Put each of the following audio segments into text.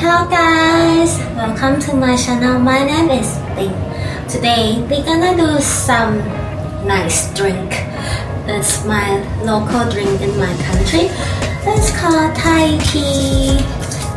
Hello guys, welcome to my channel. My name is Ting. Today we're gonna do some nice drink. It's my local drink in my country. It's called Thai tea.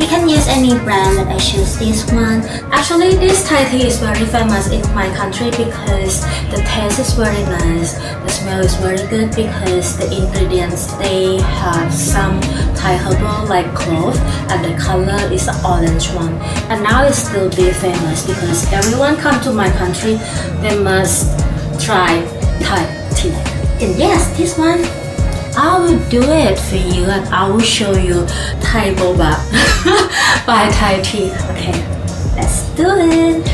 You can use any brand, but I choose this one. Actually, this Thai tea is very famous in my country because the taste is very nice. The smell is very good because the ingredients, they have some Thai herbal like clove, and the color is the orange one. And now it's still be famous because everyone come to my country, they must try Thai tea. And yes, this one, I will do it for you and I will show you Thai Boba by Thai tea. Okay, let's do it.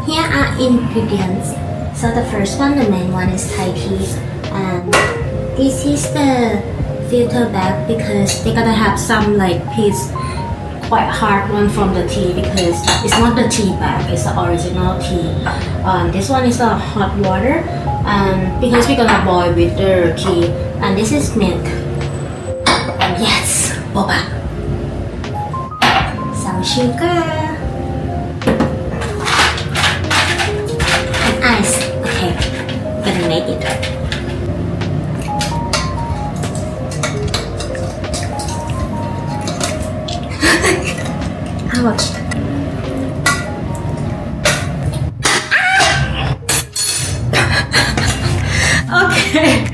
Here are ingredients. So the first one, the main one, is Thai tea, and this is the filter bag because they're gonna have some like piece quite hard one from the tea because it's not the tea bag, it's the original tea. This one is a hot water, because we're gonna boil with the tea, and this is milk. And yes, boba. Some sugar. Ice. Okay, gonna make it. Ouch. Okay.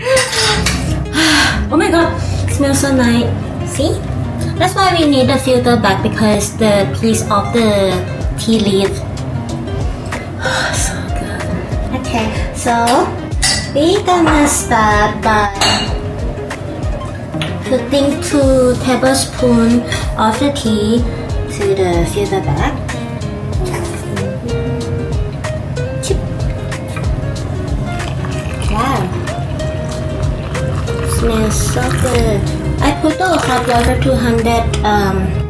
Oh my god, smells so nice. See? That's why we need the filter bag because the piece of the tea leaf. Okay, so we're gonna start by putting 2 tablespoons of the tea to the filter bag. Wow, smells so good. I put the hot water 200 ml.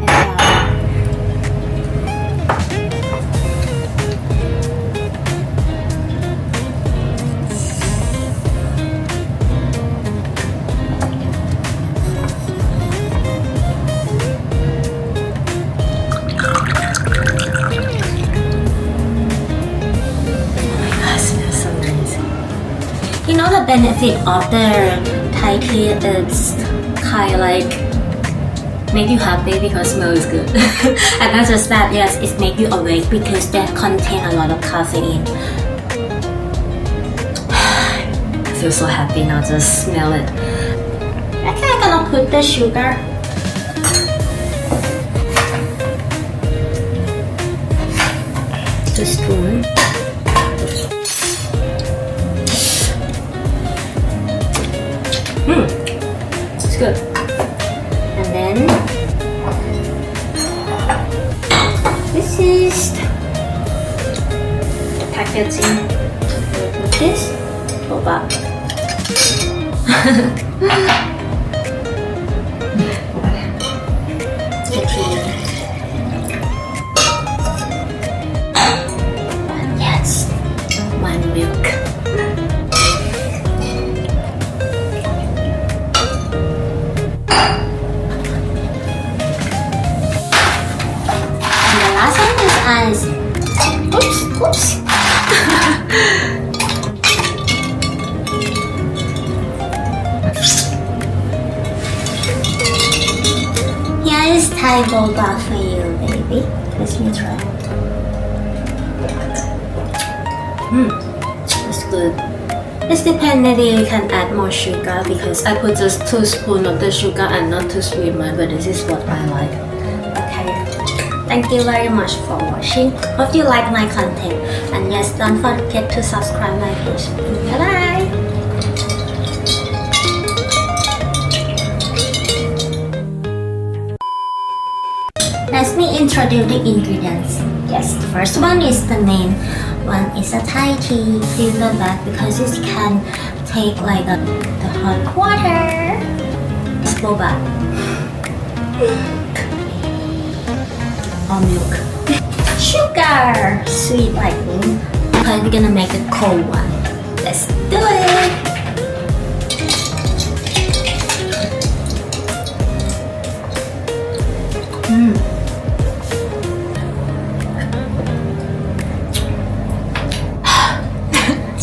You know the benefit of the Thai tea is kind of like make you happy because smell is good. And not just that, yes, it make you awake because they contain a lot of caffeine. I feel so happy now, just smell it. Okay, I'm gonna put the sugar. The spoon. It's good. And then this is the packaging. Put this boba. The tea. And yes, my milk. Ice. Oops. Here is Thai Boba for you, baby. Let me try. It's good. It's depends, maybe you can add more sugar because I put just 2 spoons of the sugar and not too sweet, but this is what I like. Thank you very much for watching. Hope you like my content. And yes, don't forget to subscribe my page. Bye bye. Let me introduce the ingredients. Yes, the first one is the main one is a Thai tea filter bag because it can take like the hot water. It's boba or milk. Sugar, sweet like me. Okay, we're gonna make a cold one. Let's do it.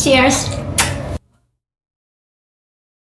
Cheers.